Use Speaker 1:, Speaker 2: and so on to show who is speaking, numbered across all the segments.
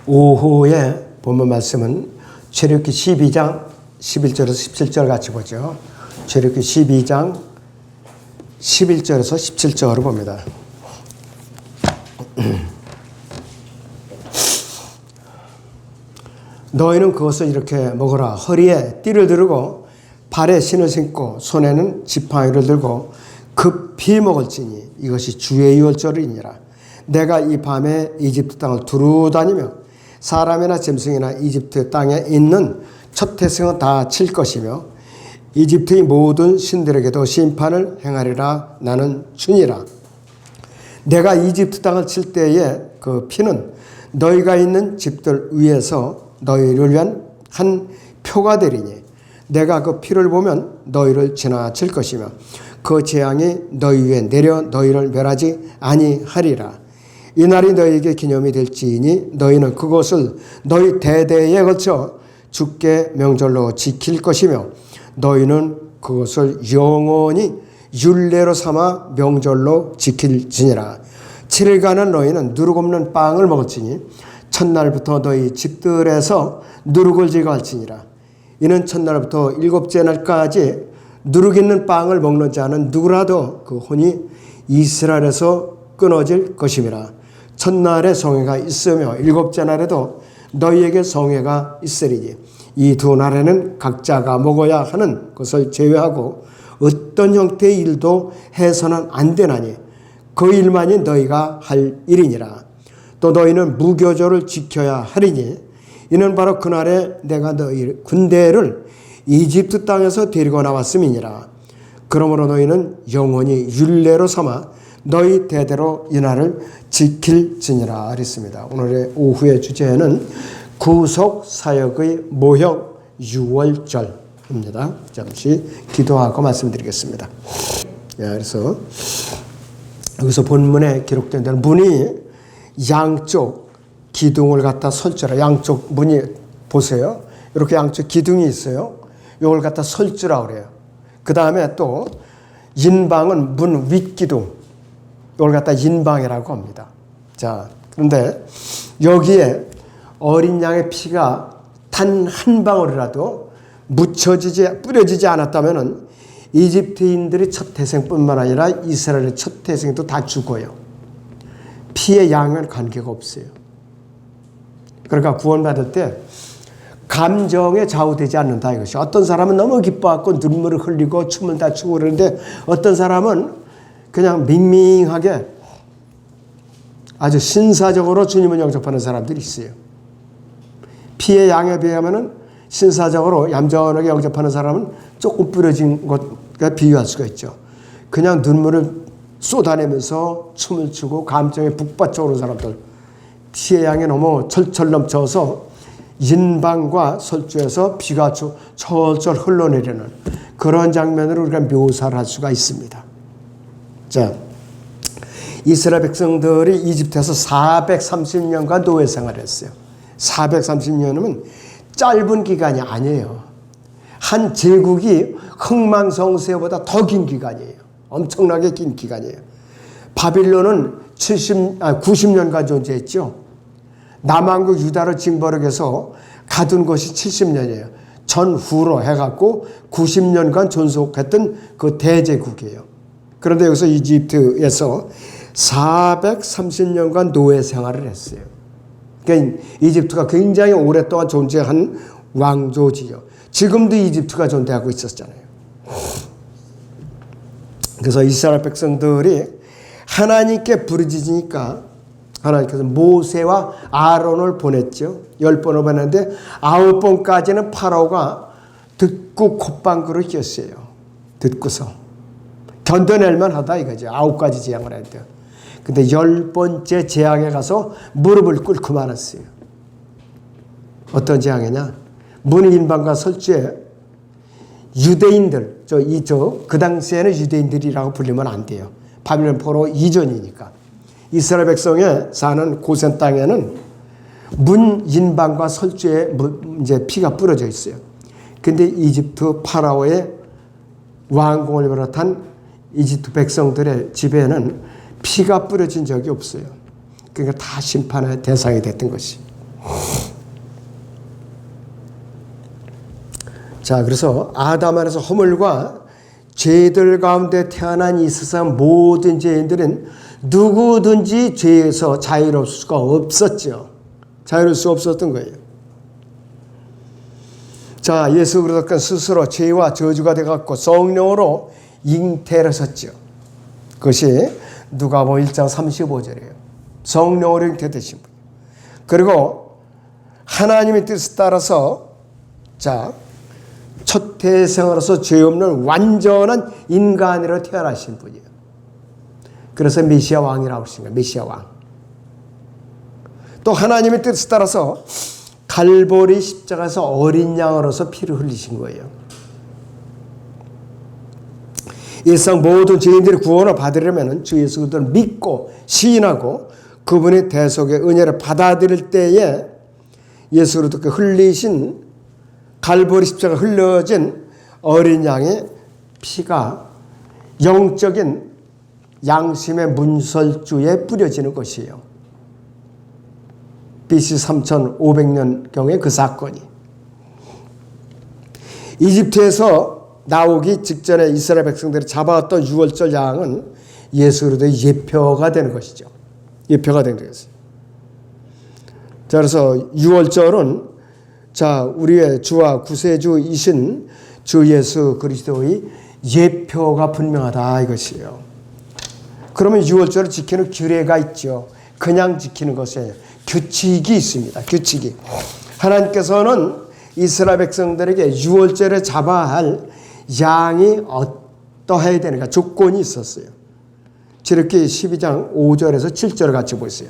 Speaker 1: 오후에 본문 말씀은 출애굽기 12장 11절에서 17절 같이 보죠. 출애굽기 12장 11절에서 17절을 봅니다. 너희는 그것을 이렇게 먹으라. 허리에 띠를 두르고 발에 신을 신고 손에는 지팡이를 들고 급히 먹을지니 이것이 주의 유월절이니라. 내가 이 밤에 이집트 땅을 두루 다니며 사람이나 짐승이나 이집트 땅에 있는 첫 태생은 다 칠 것이며 이집트의 모든 신들에게도 심판을 행하리라. 나는 주니라. 내가 이집트 땅을 칠 때에 그 피는 너희가 있는 집들 위에서 너희를 위한 한 표가 되리니 내가 그 피를 보면 너희를 지나칠 것이며 그 재앙이 너희 위에 내려 너희를 멸하지 아니하리라. 이 날이 너희에게 기념이 될지니 너희는 그것을 너희 대대에 걸쳐 주께 명절로 지킬 것이며 너희는 그것을 영원히 율례로 삼아 명절로 지킬지니라. 7일간은 너희는 누룩 없는 빵을 먹을지니 첫날부터 너희 집들에서 누룩을 제거할지니라. 이는 첫날부터 일곱째 날까지 누룩 있는 빵을 먹는 자는 누구라도 그 혼이 이스라엘에서 끊어질 것임이라. 첫날에 성회가 있으며 일곱째 날에도 너희에게 성회가 있으리니 이 두 날에는 각자가 먹어야 하는 것을 제외하고 어떤 형태의 일도 해서는 안 되나니 그 일만이 너희가 할 일이니라. 또 너희는 무교절을 지켜야 하리니 이는 바로 그날에 내가 너희 군대를 이집트 땅에서 데리고 나왔음이니라. 그러므로 너희는 영원히 율례로 삼아 너희 대대로 이 날을 지킬지니라 그랬습니다. 오늘의 오후의 주제는 구속사역의 모형 유월절입니다. 잠시 기도하고 말씀드리겠습니다. 그래서 여기서 본문에 기록된 대로 문이 양쪽 기둥을 갖다 설주라. 양쪽 문이 보세요. 이렇게 양쪽 기둥이 있어요. 이걸 갖다 설주라 그래요. 그 다음에 또 인방은 문 윗기둥. 이걸 갖다 인방이라고 합니다. 자, 그런데 여기에 어린 양의 피가 단 한 방울이라도 뿌려지지 않았다면 이집트인들의 첫 태생뿐만 아니라 이스라엘의 첫 태생도 다 죽어요. 피의 양은 관계가 없어요. 그러니까 구원받을 때 감정에 좌우되지 않는다 이것이. 어떤 사람은 너무 기뻐하고 눈물을 흘리고 춤을 다 추고 그러는데 어떤 사람은 그냥 밍밍하게 아주 신사적으로 주님을 영접하는 사람들이 있어요. 피의 양에 비하면 신사적으로 얌전하게 영접하는 사람은 조금 뿌려진 것과 비유할 수가 있죠. 그냥 눈물을 쏟아내면서 춤을 추고 감정에 북받쳐 오는 사람들. 피의 양에 너무 철철 넘쳐서 인방과 설주에서 피가 철철 흘러내리는 그런 장면을 우리가 묘사를 할 수가 있습니다. 자, 이스라엘 백성들이 이집트에서 430년간 노예 생활을 했어요. 430년이면 짧은 기간이 아니에요. 한 제국이 흥망성쇠보다 더 긴 기간이에요. 엄청나게 긴 기간이에요. 바빌론은 90년간 존재했죠. 남왕국 유다를 징벌해서 가둔 것이 70년이에요. 전후로 해갖고 90년간 존속했던 그 대제국이에요. 그런데 여기서 이집트에서 430년간 노예 생활을 했어요. 그러니까 이집트가 굉장히 오랫동안 존재한 왕조지요. 지금도 이집트가 존재하고 있었잖아요. 그래서 이스라엘 백성들이 하나님께 부르짖으니까 하나님께서 모세와 아론을 보냈죠. 10번을 보냈는데 9번까지는 파라오가 듣고 콧방구를 꼈어요. 듣고서. 견뎌낼만 하다 이거죠. 9가지 재앙을 했대요. 근데 10번째 재앙에 가서 무릎을 꿇고 말았어요. 어떤 재앙이냐? 문인방과 설주에 유대인들, 그 당시에는 유대인들이라고 불리면 안 돼요. 바빌론 포로 이전이니까. 이스라엘 백성에 사는 고센 땅에는 문인방과 설주에 이제 피가 뿌려져 있어요. 근데 이집트 파라오의 왕궁을 비롯한 이집트 백성들의 집에는 피가 뿌려진 적이 없어요. 그러니까 다 심판의 대상이 됐던 것이. 자, 그래서 아담 안에서 허물과 죄들 가운데 태어난 이 세상 모든 죄인들은 누구든지 죄에서 자유로울 수가 없었죠. 자유로울 수 없었던 거예요. 자, 예수 그리스도께서 스스로 죄와 저주가 되어갖고 성령으로 잉태를 하셨죠. 그것이 누가복음 1장 35절이에요. 성령으로 잉태되신 분. 그리고 하나님의 뜻에 따라서 자, 첫 태생으로서 죄 없는 완전한 인간으로 태어나신 분이에요. 그래서 메시아 왕이라고 하신 거예요. 메시아 왕. 또 하나님의 뜻에 따라서 갈보리 십자가에서 어린 양으로서 피를 흘리신 거예요. 이 세상 모든 죄인들이 구원을 받으려면 주 예수 그리스도를 믿고 시인하고 그분의 대속의 은혜를 받아들일 때에 예수 그리스도께 흘리신 갈보리 십자가 흘려진 어린 양의 피가 영적인 양심의 문설주에 뿌려지는 것이에요. BC 3500년경의 그 사건이. 이집트에서 나오기 직전에 이스라엘 백성들이 잡아왔던 유월절 양은 예수 그리스도의 예표가 되는 것이죠. 예표가 되는 것이죠. 자, 그래서 유월절은 자, 우리의 주와 구세주이신 주 예수 그리스도의 예표가 분명하다 이것이에요. 그러면 유월절을 지키는 규례가 있죠. 그냥 지키는 것에 규칙이 있습니다. 규칙이. 하나님께서는 이스라엘 백성들에게 유월절에 잡아야 할 양이 어떠해야 되는가 조건이 있었어요. 지르기 12장 5절에서 7절을 같이 보세요.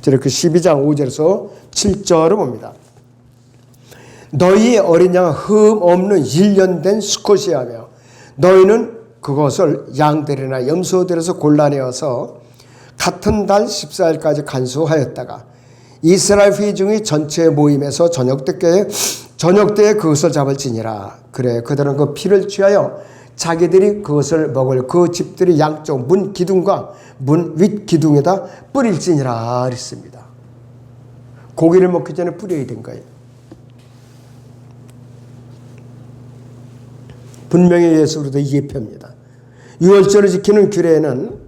Speaker 1: 지르기 12장 5절에서 7절을 봅니다. 너희의 어린 양은 흠 없는 1년 된 수컷이야 하며 너희는 그것을 양들이나 염소들에서 골라내어서 같은 달 14일까지 간수하였다가 이스라엘 회중이 전체 모임에서 저녁때에 그것을 잡을지니라. 그래 그들은 그 피를 취하여 자기들이 그것을 먹을 그 집들이 양쪽 문 기둥과 문 윗 기둥에다 뿌릴지니라 그랬습니다. 고기를 먹기 전에 뿌려야 된 거예요. 분명히 예수 그리스도의 예표입니다. 유월절을 지키는 규례는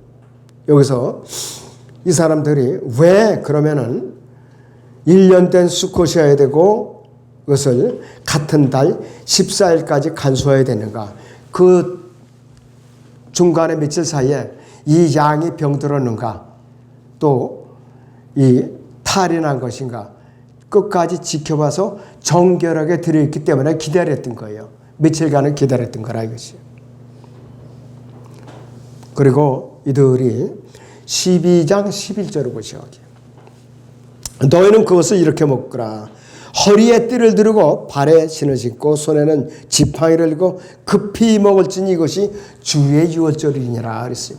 Speaker 1: 여기서 이 사람들이 왜 그러면은 1년 된 수컷이어야 되고 그것을 같은 달 14일까지 간수해야 되는가? 그 중간에 며칠 사이에 이 양이 병들었는가? 또 이 탈이 난 것인가? 끝까지 지켜봐서 정결하게 드려있기 때문에 기다렸던 거예요. 며칠간을 기다렸던 거라 이것이에요. 그리고 이들이 12장 11절을 보시오. 너희는 그것을 이렇게 먹거라. 허리에 띠를 두르고 발에 신을 신고 손에는 지팡이를 들고 급히 먹을지니 이것이 주의 유월절이니라 그랬어요.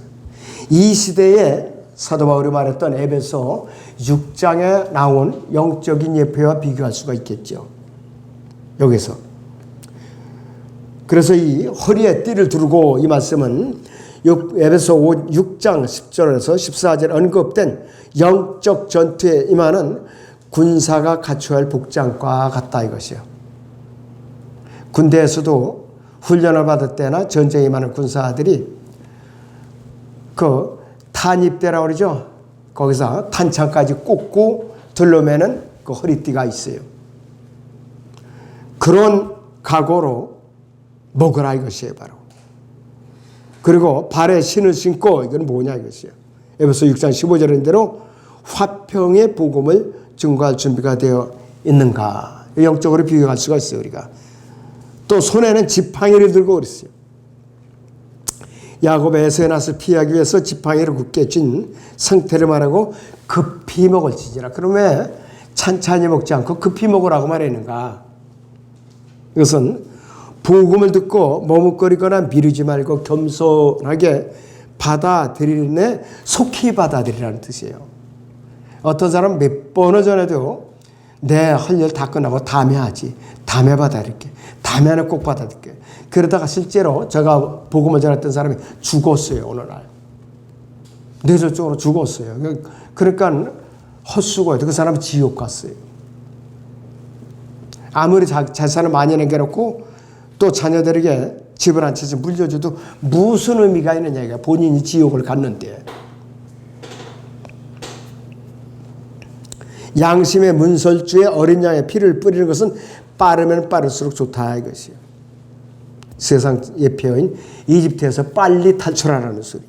Speaker 1: 이 시대에 사도 바울이 말했던 에베소 6장에 나온 영적인 예표와 비교할 수가 있겠죠. 여기서. 그래서 이 허리에 띠를 두르고 이 말씀은 에베소 6장 10절에서 14절 언급된 영적 전투에 임하는 군사가 갖춰야 할 복장과 같다 이것이요. 군대에서도 훈련을 받을 때나 전쟁에 임하는 군사들이 그 탄입대라고 그러죠. 거기서 탄창까지 꽂고 둘러매는 그 허리띠가 있어요. 그런 각오로 먹으라 이것이에요 바로. 그리고 발에 신을 신고 이건 뭐냐 이것이에요. 에베소 6장 15절인 대로 화평의 복음을 증거할 준비가 되어 있는가. 영적으로 비교할 수가 있어요 우리가. 또 손에는 지팡이를 들고 그랬어요. 야곱의 에서의 낫을 피하기 위해서 지팡이를 굳게 쥔 상태를 말하고 급히 먹을지니라. 그럼 왜 찬찬히 먹지 않고 급히 먹으라고 말했는가. 이것은 복음을 듣고 머뭇거리거나 미루지 말고 겸손하게 받아들이는 속히 받아들이라는 뜻이에요. 어떤 사람 몇 번을 전해도 내 할 일 다 끝나고 다음에 하지. 다음에 받아들일게. 다음에는 꼭 받아들일게. 그러다가 실제로 제가 복음을 전했던 사람이 죽었어요. 어느 날. 뇌졸중으로 죽었어요. 그러니까 헛수고해도 그 사람은 지옥 갔어요. 아무리 재산을 많이 남겨놓고 또 자녀들에게 집을 한 채씩 물려줘도 무슨 의미가 있느냐 이게 본인이 지옥을 갔는데. 양심의 문설주에 어린 양의 피를 뿌리는 것은 빠르면 빠를수록 좋다 이것이요. 세상 예표인 이집트에서 빨리 탈출하라는 소리.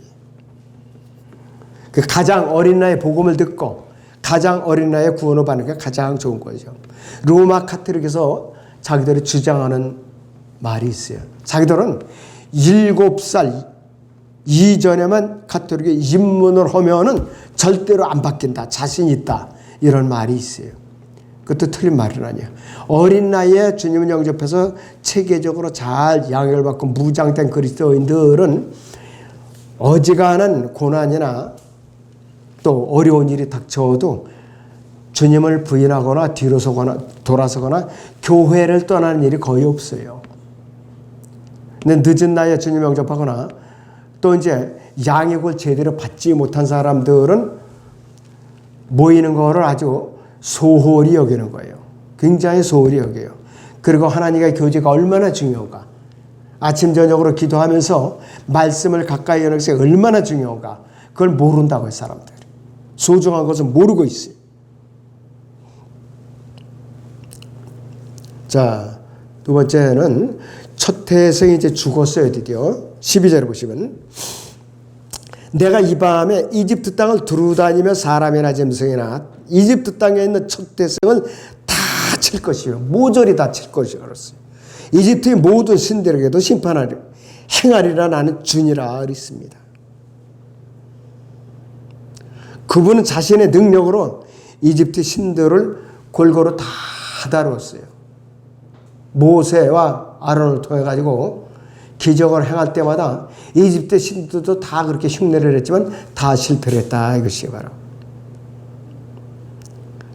Speaker 1: 그 가장 어린 나이에 복음을 듣고 가장 어린 나이에 구원을 받는 게 가장 좋은 거죠. 로마 카톨릭에서 자기들이 주장하는 말이 있어요. 자기들은 7살 이전에만 카톨릭에 입문을 하면은 절대로 안 바뀐다. 자신 있다. 이런 말이 있어요. 그것도 틀린 말은 아니에요. 어린 나이에 주님을 영접해서 체계적으로 잘 양육을 받고 무장된 그리스도인들은 어지간한 고난이나 또 어려운 일이 닥쳐도 주님을 부인하거나 뒤로 서거나 돌아서거나 교회를 떠나는 일이 거의 없어요. 근데 늦은 나이에 주님 영접하거나 또 이제 양육을 제대로 받지 못한 사람들은 모이는 거를 아주 소홀히 여기는 거예요. 굉장히 소홀히 여겨요. 그리고 하나님과의 교제가 얼마나 중요한가. 아침 저녁으로 기도하면서 말씀을 가까이 하는 것이 얼마나 중요한가. 그걸 모른다고요. 사람들이. 소중한 것을 모르고 있어요. 자, 두 번째는 첫 태생이 이제 죽었어요. 드디어 12절에 보시면 내가 이 밤에 이집트 땅을 두루다니며 사람이나 짐승이나 이집트 땅에 있는 첫 태생을 다 칠 것이요. 모조리 다 칠 것이요. 그랬어요. 이집트의 모든 신들에게도 심판하리 행하리라 나는 주니라 그랬습니다. 그분은 자신의 능력으로 이집트 신들을 골고루 다 다루었어요. 모세와 아론을 통해 가지고 기적을 행할 때마다 이집트 신들도 다 그렇게 흉내를 냈지만 다 실패를 했다 이것이 바로.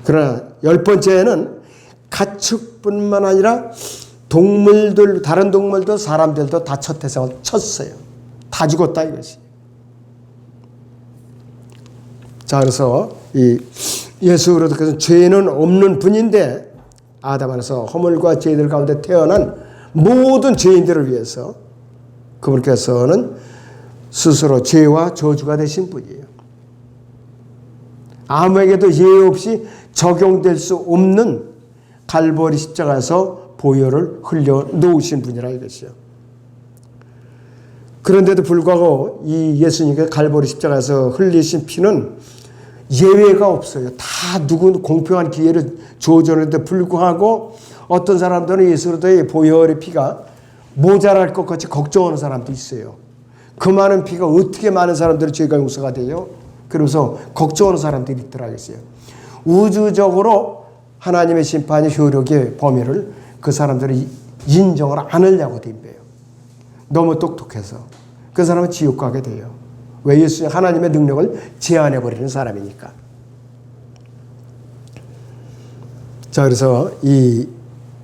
Speaker 1: 그러나 10번째는 가축뿐만 아니라 동물들, 다른 동물도 사람들도 다 첫 태생을 쳤어요. 다 죽었다 이것이. 자, 그래서 이 예수 그리스도께서는 죄는 없는 분인데 아담 안에서 허물과 죄들 가운데 태어난 모든 죄인들을 위해서 그분께서는 스스로 죄와 저주가 되신 분이에요. 아무에게도 예외 없이 적용될 수 없는 갈보리 십자가에서 보혈을 흘려 놓으신 분이라 이것이요. 그런데도 불구하고 이 예수님께 갈보리 십자가에서 흘리신 피는 예외가 없어요. 다 누구 공평한 기회를 주어줬는데 불구하고 어떤 사람들은 예수 그리스도의 보혈의 피가 모자랄 것 같이 걱정하는 사람도 있어요. 그 많은 피가 어떻게 많은 사람들의 죄가 용서가 돼요? 그러면서 걱정하는 사람들이 있더라고요. 우주적으로 하나님의 심판의 효력의 범위를 그 사람들이 인정을 안 하려고 덤벼요. 너무 똑똑해서. 그 사람은 지옥 가게 돼요. 왜? 예수 하나님의 능력을 제한해버리는 사람이니까. 자, 그래서 이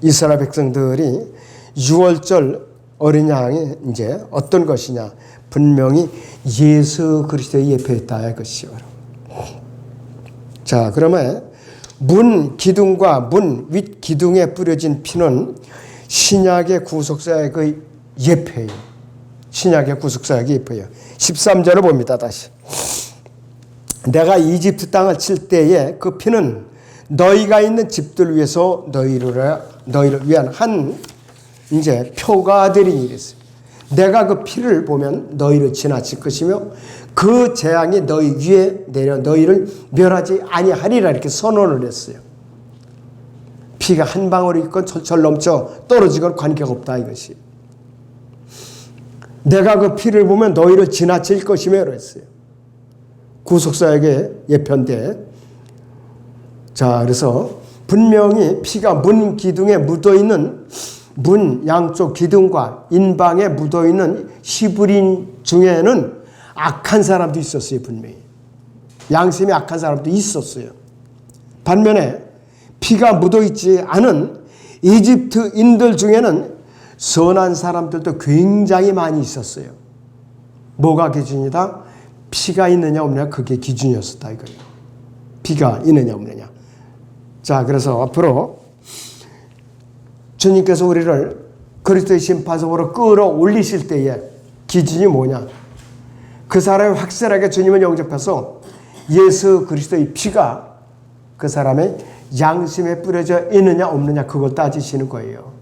Speaker 1: 이스라엘 백성들이 6월절 어린 양이 이제 어떤 것이냐? 분명히 예수 그리스도의 예표였다 이것이요. 자, 그러면 문 기둥과 문 윗 기둥에 뿌려진 피는 신약의 구속사의 그 예표예요. 신약의 구속사의 예표예요. 13절을 봅니다. 다시. 내가 이집트 땅을 칠 때에 그 피는 너희가 있는 집들 위해서 너희를 위한 한 이제 표가 되리니 이랬어요. 내가 그 피를 보면 너희를 지나칠 것이며 그 재앙이 너희 위에 내려 너희를 멸하지 아니하리라 이렇게 선언을 했어요. 피가 한 방울이 있건 철철 넘쳐 떨어지건 관계가 없다 이것이. 내가 그 피를 보면 너희를 지나칠 것이며 그랬어요. 구속사에게 예편대. 자, 그래서 분명히 피가 문 기둥에 묻어있는 문 양쪽 기둥과 인방에 묻어있는 히브리인 중에는 악한 사람도 있었어요. 분명히. 양심이 악한 사람도 있었어요. 반면에 피가 묻어있지 않은 이집트인들 중에는 선한 사람들도 굉장히 많이 있었어요. 뭐가 기준이다? 피가 있느냐 없느냐 그게 기준이었었다 이거예요. 피가 있느냐 없느냐. 자, 그래서 앞으로 주님께서 우리를 그리스도의 심판석으로 끌어올리실 때에 기준이 뭐냐? 그 사람이 확실하게 주님을 영접해서 예수 그리스도의 피가 그 사람의 양심에 뿌려져 있느냐 없느냐, 그걸 따지시는 거예요.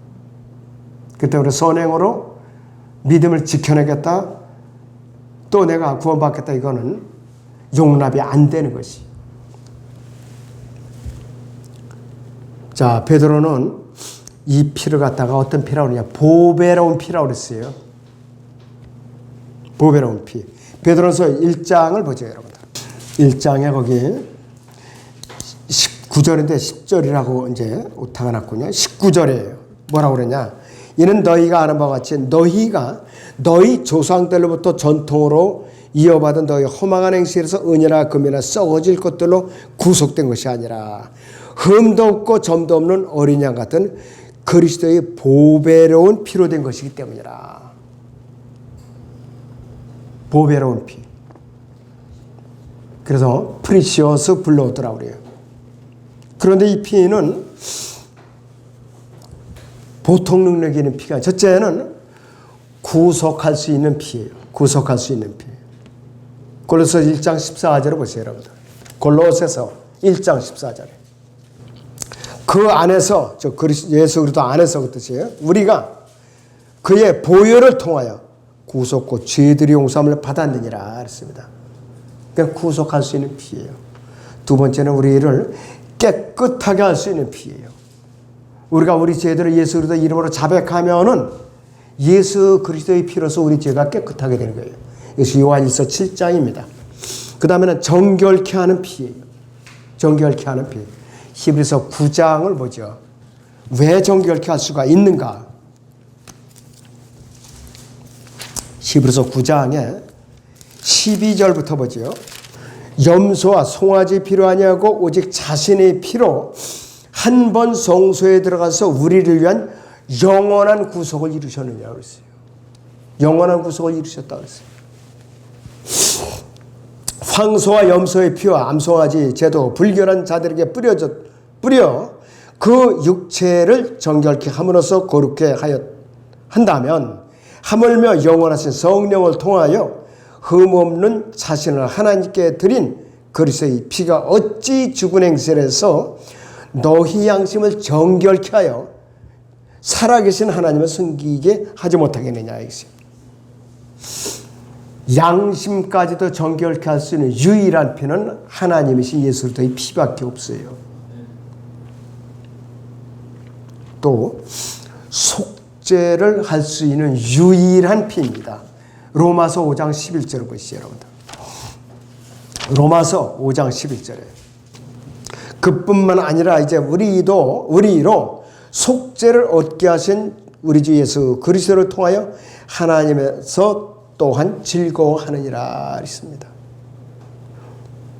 Speaker 1: 그때 우리 선행으로 믿음을 지켜내겠다, 또 내가 구원받겠다, 이거는 용납이 안 되는 것이. 자, 베드로는 이 피를 갖다가 어떤 피라고 그러냐? 보배로운 피라고 그랬어요. 보배로운 피. 베드로서 1장을 보죠, 여러분들. 1장에 거기 19절인데 10절이라고 이제 오타가 났군요. 19절이에요. 뭐라고 그러냐? 이는 너희가 아는 바와 같이 너희가 너희 조상들로부터 전통으로 이어받은 너희 허망한 행실에서 은이나 금이나 썩어질 것들로 구속된 것이 아니라 흠도 없고 점도 없는 어린 양 같은 그리스도의 보배로운 피로 된 것이기 때문이라. 보배로운 피. 그래서 프리시어스 블러드라고 그래요. 그런데 이 피는 보통 능력이 있는 피가, 첫째는 구속할 수 있는 피예요. 구속할 수 있는 피. 골로새 1장 14절을 보세요, 여러분들. 골로새서 1장 14절에. 그 안에서, 예수 그리스도 안에서 그 뜻이에요. 우리가 그의 보혈을 통하여 구속고 죄들이 용서함을 받았느니라 했습니다. 그러니까 구속할 수 있는 피예요. 두 번째는 우리를 깨끗하게 할 수 있는 피예요. 우리가 우리 죄들을 예수 그리스도 이름으로 자백하면은 예수 그리스도의 피로서 우리 죄가 깨끗하게 되는 거예요. 이것이 요한일서 7장입니다. 그 다음에는 정결케 하는 피예요. 정결케 하는 피. 히브리서 9장을 보죠. 왜 정결케 할 수가 있는가? 히브리서 9장에 12절부터 보죠. 염소와 송아지 피로 아니하고 오직 자신의 피로 한 번 성소에 들어가서 우리를 위한 영원한 구속을 이루셨느냐고 그랬어요. 영원한 구속을 이루셨다고 그랬어요. 황소와 염소의 피와 암송아지 제도 불결한 자들에게 뿌려 그 육체를 정결케 함으로써 거룩케 한다면 하물며 영원하신 성령을 통하여 흠없는 자신을 하나님께 드린 그리스도의 피가 어찌 죽은 행실에서 너희 양심을 정결케 하여 살아계신 하나님을 섬기게 하지 못하겠느냐 이것이요. 양심까지도 정결케 할 수 있는 유일한 피는 하나님이신 예수 그리스도의 피밖에 없어요. 또 속죄를 할 수 있는 유일한 피입니다. 로마서 5장 11절을 보시죠, 여러분들. 로마서 5장 11절에 그뿐만 아니라 이제 우리로 속죄를 얻게 하신 우리 주 예수 그리스도를 통하여 하나님에서 또한 즐거워하느니라 했습니다.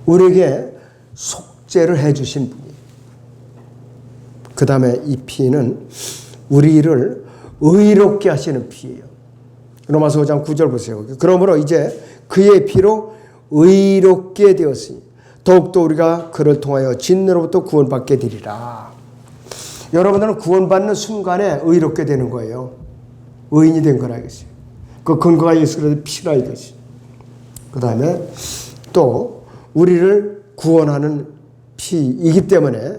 Speaker 1: 우리에게 속죄를 해주신 분이. 그 다음에 이 피는 우리를 의롭게 하시는 피예요. 로마서 5장 9절 보세요. 그러므로 이제 그의 피로 의롭게 되었으니 더욱더 우리가 그를 통하여 진노로부터 구원받게 되리라. 여러분들은 구원받는 순간에 의롭게 되는 거예요. 의인이 된 거라 이것이. 그 근거가 예수 그리스도의 피라 이것이. 그 다음에 또 우리를 구원하는 피이기 때문에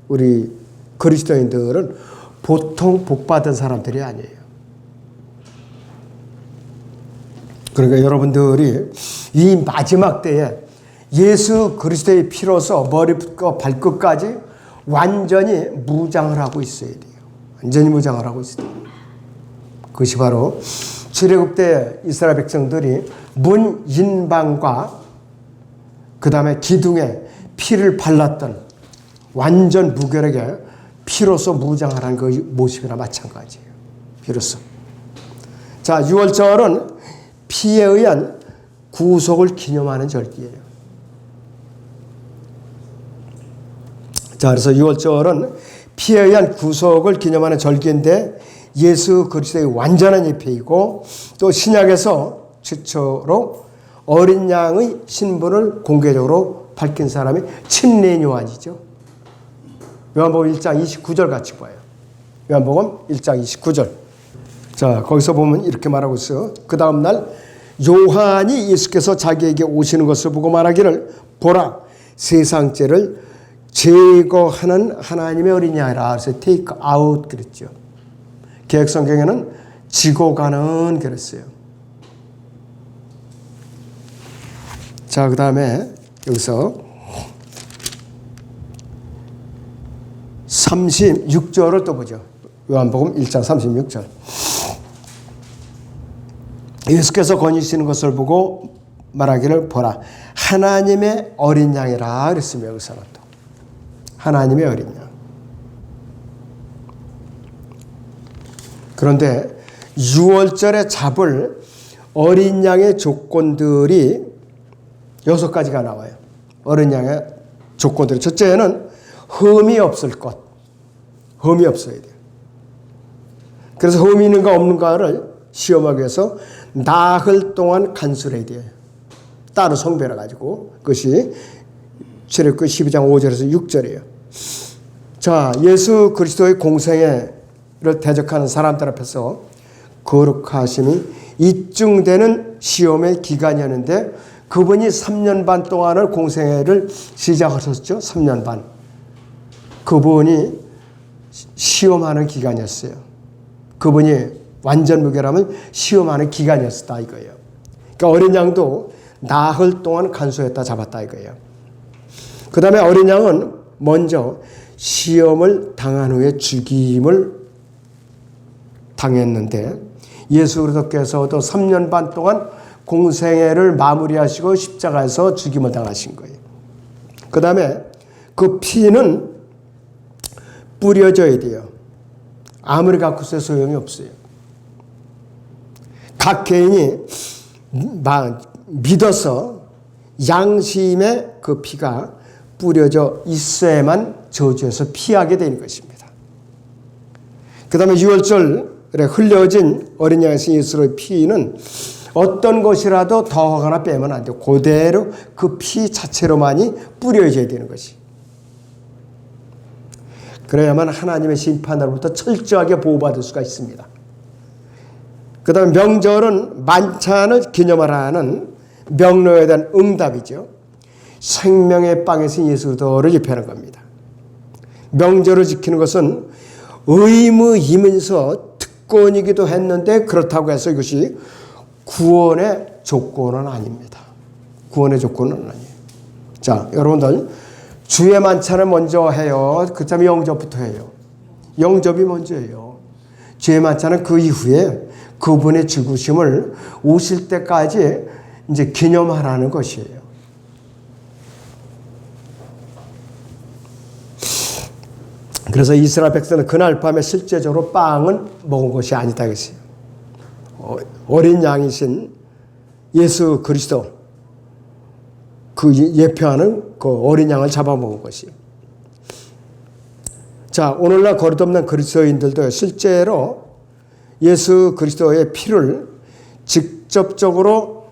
Speaker 1: 우리 그리스도인들은 보통 복받은 사람들이 아니에요. 그러니까 여러분들이 이 마지막 때에 예수 그리스도의 피로서 머리부터 발끝까지 완전히 무장을 하고 있어야 돼요. 완전히 무장을 하고 있어야 돼요. 그것이 바로 출애굽 때 이스라엘 백성들이 문 인방과 그 다음에 기둥에 피를 발랐던 완전 무결하게 피로서 무장하라는 그 모습이나 마찬가지예요. 피로서. 자, 6월절은 피에 의한 구속을 기념하는 절기예요. 자, 그래서 6월절은 피에 의한 구속을 기념하는 절기인데 예수 그리스도의 완전한 예표이고 또 신약에서 최초로 어린 양의 신분을 공개적으로 밝힌 사람이 침례인 요한이죠. 요한복음 1장 29절 같이 봐요. 요한복음 1장 29절. 자, 거기서 보면 이렇게 말하고 있어요. 그 다음 날 요한이 예수께서 자기에게 오시는 것을 보고 말하기를 보라 세상 죄를 제거하는 하나님의 어린 양이라. 그래서 take out 그랬죠. 개혁성경에는 지고 가는 그랬어요. 자, 그 다음에 여기서 36절을 또 보죠. 요한복음 1장 36절. 예수께서 거니시는 것을 보고 말하기를 보라 하나님의 어린 양이라 그랬으며 여기서는 또 하나님의 어린 양. 그런데 6월절에 잡을 어린 양의 조건들이 6가지가 나와요. 어린 양의 조건들이 첫째는 흠이 없을 것. 흠이 없어야 돼요. 그래서 흠이 있는가 없는가를 시험하기 위해서 나흘 동안 간수해야 돼요. 따로 성별해 가지고 그것이 출애굽기 12장 5절에서 6절이에요. 자, 예수 그리스도의 공생애를 대적하는 사람들 앞에서 거룩하심이 입증되는 시험의 기간이었는데 그분이 3년 반 동안을 공생애를 시작하셨죠. 3년 반. 그분이 시험하는 기간이었어요. 그분이 완전 무결함은 시험하는 기간이었다 이거예요. 그러니까 어린 양도 나흘 동안 간수했다 잡았다 이거예요. 그 다음에 어린 양은 먼저 시험을 당한 후에 죽임을 당했는데 예수 그리스도께서도 3년 반 동안 공생애를 마무리하시고 십자가에서 죽임을 당하신 거예요. 그 다음에 그 피는 뿌려져야 돼요. 아무리 갖고 있어도 소용이 없어요. 각 개인이 믿어서 양심의 그 피가 뿌려져 있어야만 저주에서 피하게 되는 것입니다. 그 다음에 6월절에 흘려진 어린 양에서 예수의 피는 어떤 것이라도 더하거나 빼면 안 돼요. 그대로 그 피 자체로만이 뿌려져야 되는 것이. 그래야만 하나님의 심판으로부터 철저하게 보호받을 수가 있습니다. 그 다음에 명절은 만찬을 기념하라는 명령에 대한 응답이죠. 생명의 빵에서 예수 그리스도를 입히는 겁니다. 명절을 지키는 것은 의무이면서 특권이기도 했는데 그렇다고 해서 이것이 구원의 조건은 아닙니다. 구원의 조건은 아니에요. 자, 여러분들 주의 만찬을 먼저 해요. 그 다음에 영접부터 해요. 영접이 먼저예요. 주의 만찬은 그 이후에 그분의 죽으심을 오실 때까지 이제 기념하라는 것이에요. 그래서 이스라엘 백성은 그날 밤에 실제적으로 빵은 먹은 것이 아니다 그랬어요. 어린 양이신 예수 그리스도 그 예표하는 그 어린 양을 잡아먹은 것이에요. 자, 오늘날 거듭난 그리스도인들도 실제로 예수 그리스도의 피를 직접적으로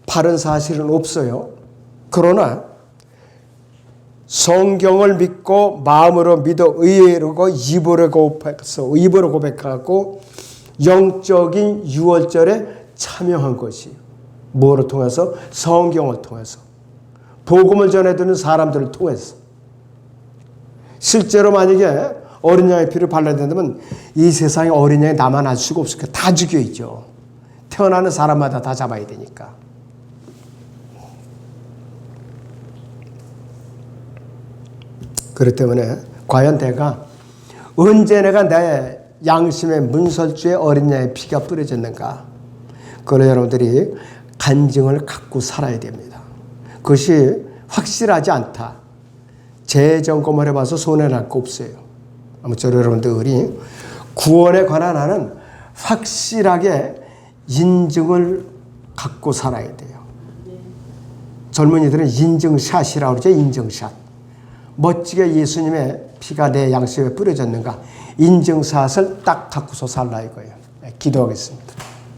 Speaker 1: 바른 사실은 없어요. 그러나 성경을 믿고 마음으로 믿어 의로 입으로 고백하고 영적인 유월절에 참여한 것이 뭐로 통해서? 성경을 통해서 복음을 전해드리는 사람들을 통해서. 실제로 만약에 어린 양의 피를 발라야 된다면 이 세상에 어린 양이 나만 알 수가 없을 거예요. 다 죽여있죠. 태어나는 사람마다 다 잡아야 되니까. 그렇기 때문에 과연 내가 언제 내가 내 양심의 문설주에 어린 양의 피가 뿌려졌는가? 그걸 여러분들이 간증을 갖고 살아야 됩니다. 그것이 확실하지 않다. 재점검을 해봐서 손해날 거 없어요. 아무쪼록 여러분들이 구원에 관한 한은 확실하게 인증을 갖고 살아야 돼요. 젊은이들은 인증샷이라고 그러죠. 인증샷. 멋지게 예수님의 피가 내 양심에 뿌려졌는가 인증샷을 딱 갖고서 살라 이거예요. 기도하겠습니다.